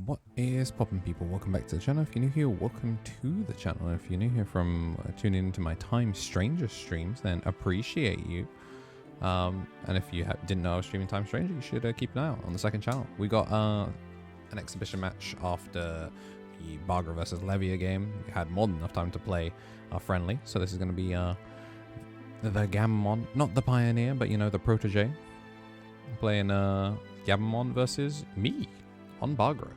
What is poppin', people? Welcome back to the channel. If you're new here, welcome to the channel. If you're new here from tuning into my Time Stranger streams, then appreciate you. And if you didn't know I was streaming Time Stranger, you should keep an eye out on the second channel. We got an exhibition match after the Bagra versus Levia game. We had more than enough time to play friendly, so this is going to be the Gammamon, not the Pioneer, but you know, the protege, playing Gammamon versus me on Bagra.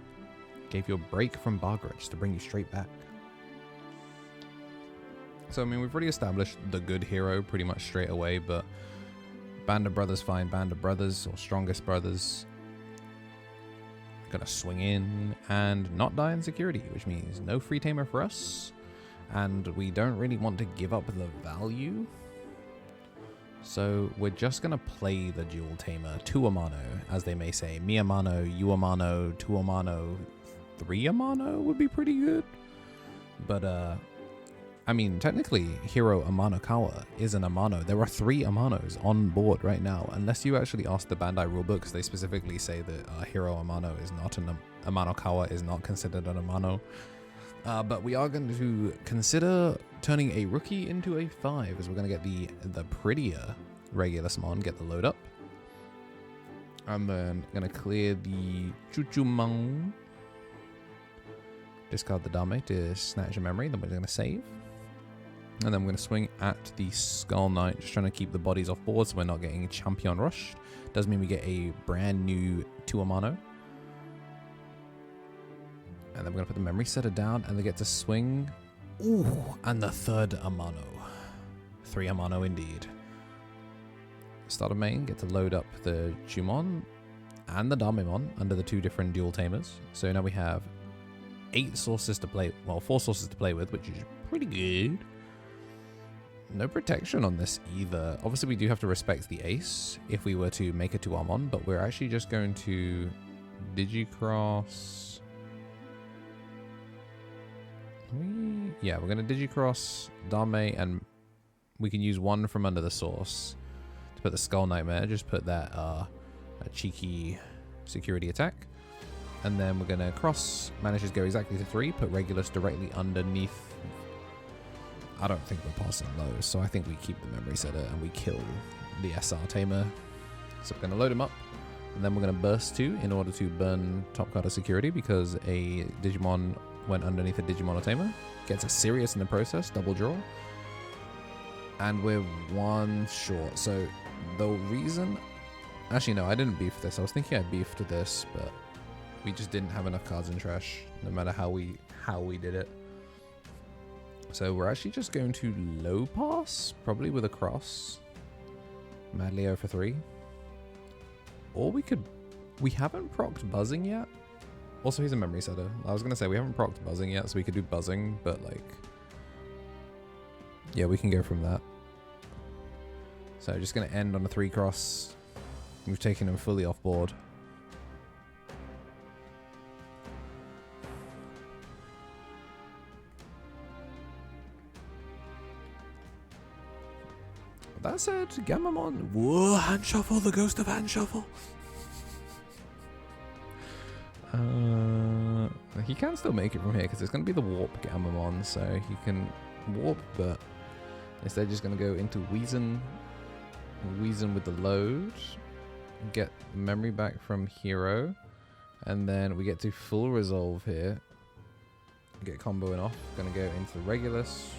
Gave you a break from Bagra just to bring you straight back. So I mean, we've already established the good hero pretty much straight away, but Band of Brothers find Band of Brothers, or Strongest Brothers. Gonna swing in and not die in security, which means no free tamer for us, and we don't really want to give up the value. So we're just gonna play the dual tamer, 2 Amano, as they may say. Mi Amano, you Amano, 2 Amano, 3 Amano would be pretty good. But I mean, technically, Hero Amanakawa is an Amano. There are 3 Amanos on board right now, unless you actually ask the Bandai rulebooks. They specifically say that Hero Amano is not an Amanakawa, is not considered an Amano. But we are going to consider turning a rookie into a 5, as we're going to get the prettier Regulusmon, get the load up. I'm then going to clear the Digimon, discard the Dame to snatch a memory, then we're going to save. And then we're going to swing at the Skull Knight, just trying to keep the bodies off board so we're not getting champion rushed. Does mean we get a brand new 2 Amano. And then we're going to put the memory setter down, and they get to swing. Ooh, and the 3rd Amano. 3 Amano indeed. Start of main, get to load up the Jumon and the Damemon under the 2 different dual tamers. So now we have 8 sources to play, well, 4 sources to play with, which is pretty good. No protection on this either. Obviously, we do have to respect the ace if we were to make a 2 Amon, but we're actually just going to Digicross. Yeah, we're going to Digicross Dame, and we can use 1 from under the source to put the Skull Nightmare. Just put that a cheeky security attack. And then we're going to cross, manages go exactly to 3, put Regulus directly underneath. I don't think we're passing low, so I think we keep the memory setter and we kill the SR Tamer. So we're going to load him up, and then we're going to burst 2 in order to burn top card of security, because a Digimon went underneath a Digimon or Tamer. Gets a Sirius in the process, double draw. And we're 1 short. So the reason... Actually, no, I didn't beef this. I was thinking I beefed this, but we just didn't have enough cards in trash, no matter how we did it. So we're actually just going to low pass, probably with a cross. Mad Leo for 3. Or we could... We haven't procced buzzing yet. Also, he's a memory setter. I was going to say, we haven't procced buzzing yet, so we could do buzzing, but like... Yeah, we can go from that. So just going to end on a 3 cross. We've taken him fully off board. That said, Gammamon. Whoa, hand shuffle, the ghost of hand shuffle. He can still make it from here because it's going to be the warp Gammamon, so he can warp, but instead just going to go into Weezon with the load, get memory back from Hero, and then we get to full resolve here, get comboing off. Going to go into the Regulus,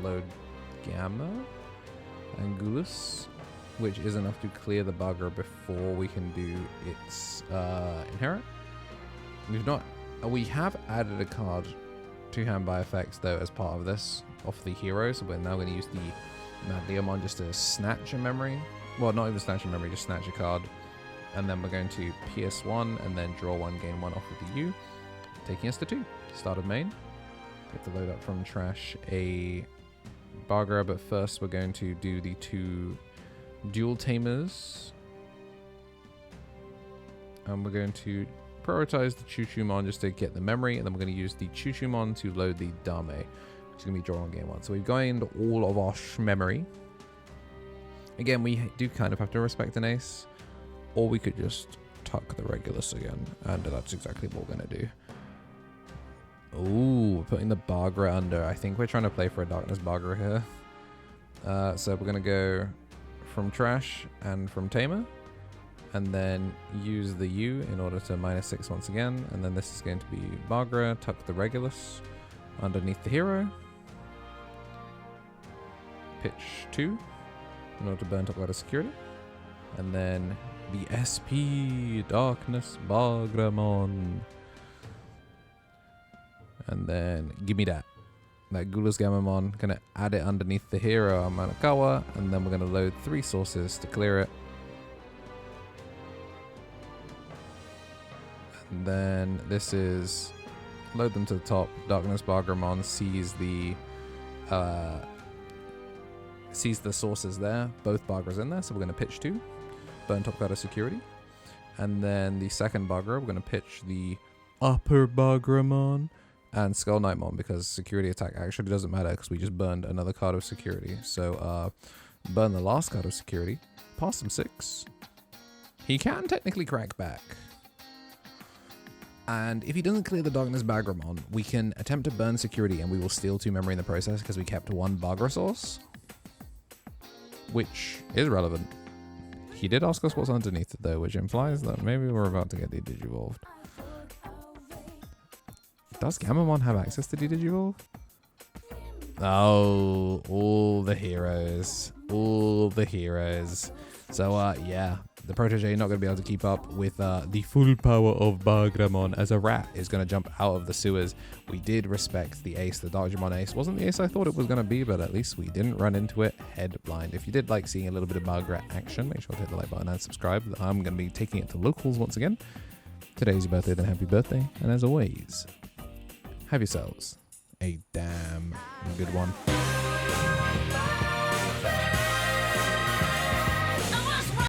load Gamma, and Gulus, which is enough to clear the Bagra before we can do its inherit. We have added a card to hand by effects though as part of this off the hero, so we're now going to use the Mad Leomon just to snatch a memory. Well, not even snatch a memory, just snatch a card, and then we're going to PS1 and then draw 1, gain 1 off with the U, taking us to 2. Start of main. Get to load up from trash a Bagra, but first we're going to do the 2 dual tamers, and we're going to prioritize the Chuchumon just to get the memory, and then we're going to use the Chuchumon to load the Dame, which is going to be drawn on game 1. So we've gained all of our memory. Again, we do kind of have to respect an ace, or we could just tuck the Regulus again. And that's exactly what we're going to do. Ooh, putting the Bagra under. I think we're trying to play for a Darkness Bagra here. So we're going to go from Trash and from Tamer. And then use the U in order to -6 once again. And then this is going to be Bagra, tuck the Regulus underneath the hero. Pitch 2 in order to burn top out of security. And then the SP, Darkness Bagramon. And then give me that Gulas Gammamon. Gonna add it underneath the hero on Manakawa. And then we're gonna load 3 sources to clear it. And then this is load them to the top. Darkness Bagramon sees the sources there. Both Bagras in there, so we're going to pitch 2. Burn top card of security. And then the second Bagra, we're going to pitch the upper Bagramon and Skull Knightmon, because security attack actually doesn't matter because we just burned another card of security. So burn the last card of security. Pass him 6. He can technically crack back. And if he doesn't clear the Darkness Bagramon, we can attempt to burn security and we will steal 2 memory in the process because we kept 1 Bagra source. Which is relevant. He did ask us what's underneath it though, which implies that maybe we're about to get de-digivolved. Does Gammamon have access to de-digivolve? Oh, all the heroes. All the heroes. So, yeah. The protege not going to be able to keep up with the full power of Bagramon, as a rat is going to jump out of the sewers. We did respect the ace. The Digimon ace wasn't the ace I thought it was going to be, but at least we didn't run into it head blind. If you did like seeing a little bit of Bagra action, make sure to hit the like button and subscribe. I'm going to be taking it to locals once again. Today's your birthday, then happy birthday. And as always, have yourselves a damn good one.